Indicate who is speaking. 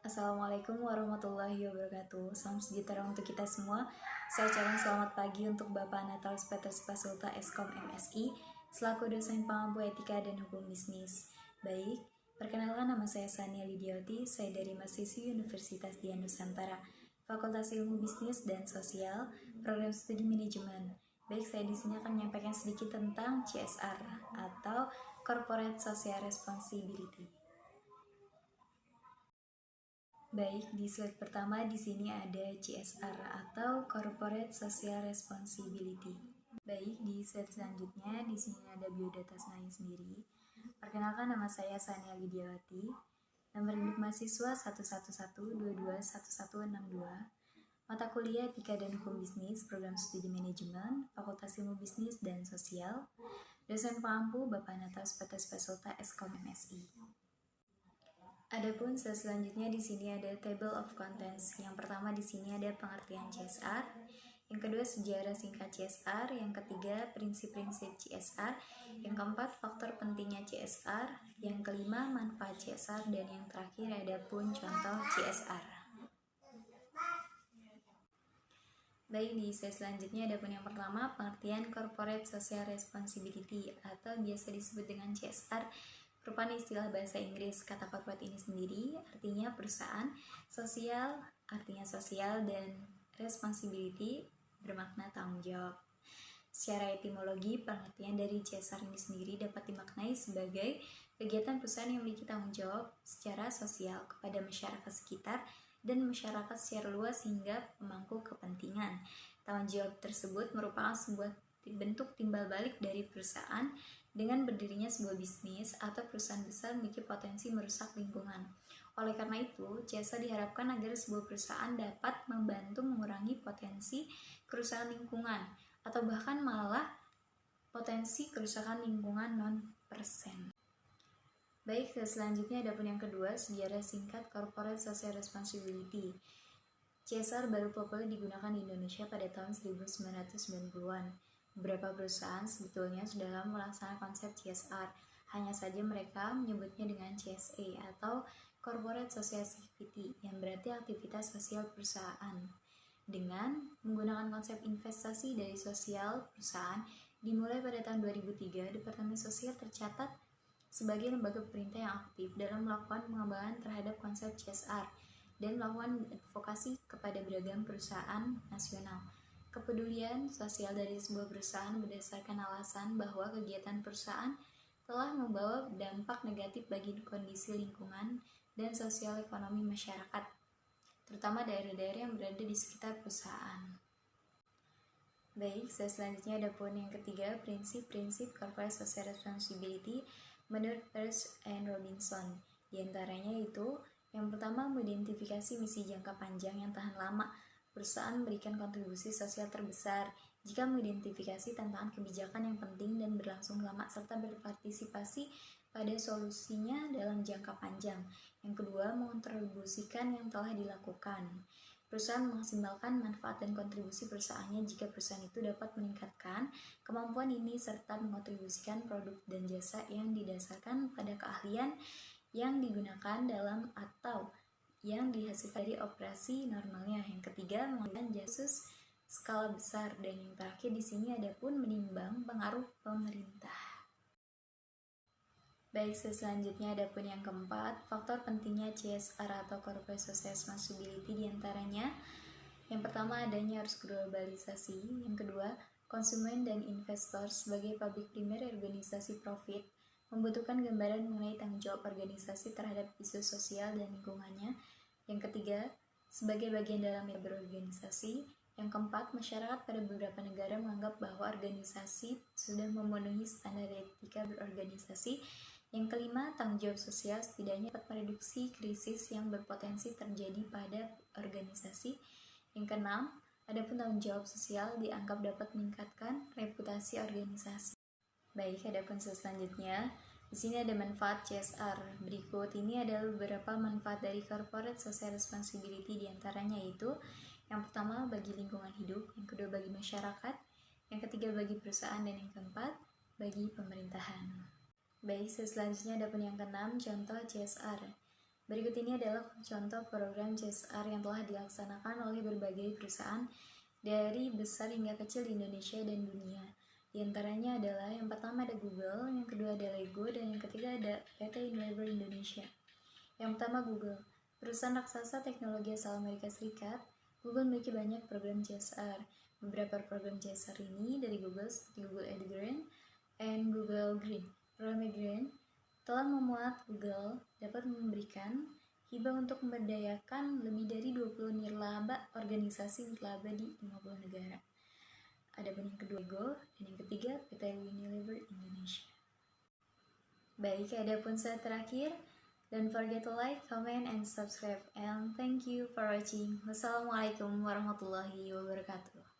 Speaker 1: Assalamualaikum warahmatullahi wabarakatuh. Salam sejahtera untuk kita semua. Saya ucapkan selamat pagi untuk Bapak Natalis Petrus Pasulta Eskom MSI selaku dosen pengampu etika dan hukum bisnis. Baik, perkenalkan nama saya Sania Lidiawati. Saya dari mahasiswi Universitas Dian Nusantara, Fakultas Ilmu Bisnis dan Sosial, Program Studi Manajemen. Baik, saya di sini akan menyampaikan sedikit tentang CSR atau Corporate Social Responsibility. Baik, di slide pertama di sini ada CSR atau Corporate Social Responsibility. Baik, di slide selanjutnya di sini ada biodata saya sendiri. Perkenalkan, nama saya Sania Lidiawati. Nomor induk mahasiswa 111221162. Mata kuliah Etika dan Hukum Bisnis, Program Studi Manajemen, Fakultas Ilmu Bisnis dan Sosial. Dosen pengampu Bapak Natalis Petrus Pasulta Eskom MSI. Adapun selanjutnya di sini ada table of contents. Yang pertama di sini ada pengertian CSR, yang kedua sejarah singkat CSR, yang ketiga prinsip-prinsip CSR, yang keempat faktor pentingnya CSR, yang kelima manfaat CSR, dan yang terakhir ada pun contoh CSR. Baik, di slide selanjutnya ada pun yang pertama pengertian Corporate Social Responsibility atau biasa disebut dengan CSR. Merupakan istilah bahasa Inggris. Kata corporate ini sendiri artinya perusahaan, sosial artinya sosial, dan responsibility bermakna tanggung jawab. Secara etimologi, pengertian dari CSR ini sendiri dapat dimaknai sebagai kegiatan perusahaan yang memiliki tanggung jawab secara sosial kepada masyarakat sekitar dan masyarakat secara luas hingga pemangku kepentingan. Tanggung jawab tersebut merupakan sebuah bentuk timbal balik dari perusahaan dengan berdirinya sebuah bisnis atau perusahaan besar memiliki potensi merusak lingkungan. Oleh karena itu, CSR diharapkan agar sebuah perusahaan dapat membantu mengurangi potensi kerusakan lingkungan atau bahkan malah potensi kerusakan lingkungan 0%. Baik, selanjutnya ada pun yang kedua, sejarah singkat Corporate Social Responsibility. CSR baru populer digunakan di Indonesia pada tahun 1990-an. Beberapa perusahaan sebetulnya sudah lama melaksanakan konsep CSR, hanya saja mereka menyebutnya dengan CSA atau Corporate Social Activity, yang berarti aktivitas sosial perusahaan. Dengan menggunakan konsep investasi dari sosial perusahaan, dimulai pada tahun 2003, Departemen Sosial tercatat sebagai lembaga pemerintah yang aktif dalam melakukan pengembangan terhadap konsep CSR dan melakukan advokasi kepada beragam perusahaan nasional. Kepedulian sosial dari sebuah perusahaan berdasarkan alasan bahwa kegiatan perusahaan telah membawa dampak negatif bagi kondisi lingkungan dan sosial ekonomi masyarakat, terutama daerah-daerah yang berada di sekitar perusahaan. Baik, selanjutnya ada poin yang ketiga, prinsip-prinsip Corporate Social Responsibility menurut Peirce and Robinson. Di antaranya itu, yang pertama, mengidentifikasi misi jangka panjang yang tahan lama. Perusahaan memberikan kontribusi sosial terbesar jika mengidentifikasi tantangan kebijakan yang penting dan berlangsung lama serta berpartisipasi pada solusinya dalam jangka panjang. Yang kedua, mengontribusikan yang telah dilakukan. Perusahaan memaksimalkan manfaat dan kontribusi perusahaannya jika perusahaan itu dapat meningkatkan kemampuan ini serta mengontribusikan produk dan jasa yang didasarkan pada keahlian yang digunakan dalam atau yang dihasilkan dari operasi normalnya. Yang ketiga, menggunakan jasa skala besar, dan yang terakhir di sini ada pun menimbang pengaruh pemerintah. Baik, selanjutnya ada pun yang keempat, faktor pentingnya CSR atau Corporate Social Responsibility diantaranya. Yang pertama, adanya arus globalisasi. Yang kedua, konsumen dan investor sebagai public primary organisasi profit membutuhkan gambaran mengenai tanggung jawab organisasi terhadap isu sosial dan lingkungannya. Yang ketiga, sebagai bagian dalam berorganisasi. Yang keempat, masyarakat pada beberapa negara menganggap bahwa organisasi sudah memenuhi standar etika berorganisasi. Yang kelima, tanggung jawab sosial setidaknya dapat mereduksi krisis yang berpotensi terjadi pada organisasi. Yang keenam, adapun tanggung jawab sosial dianggap dapat meningkatkan reputasi organisasi. Baik, adapun selanjutnya, di sini ada manfaat CSR. Berikut ini adalah beberapa manfaat dari Corporate Social Responsibility, diantaranya yaitu yang pertama bagi lingkungan hidup, yang kedua bagi masyarakat, yang ketiga bagi perusahaan, dan yang keempat bagi pemerintahan. Baik, selanjutnya ada pun yang keenam, contoh CSR. Berikut ini adalah contoh program CSR yang telah dilaksanakan oleh berbagai perusahaan dari besar hingga kecil di Indonesia dan dunia. Di antaranya adalah yang pertama ada Google, yang kedua ada Lego, dan yang ketiga ada PT Unilever Indonesia. Yang pertama Google, perusahaan raksasa teknologi asal Amerika Serikat. Google memiliki banyak program CSR. Beberapa program CSR ini dari Google seperti Google Green and Google Green. Program Green telah memuat Google dapat memberikan hibah untuk memberdayakan lebih dari 20 nirlaba organisasi nirlaba di 50 negara. Adapun yang kedua Go, dan yang ketiga PT Unilever Indonesia. Baik, adapun slide terakhir, don't forget to like, comment, and subscribe. And thank you for watching. Wassalamualaikum warahmatullahi wabarakatuh.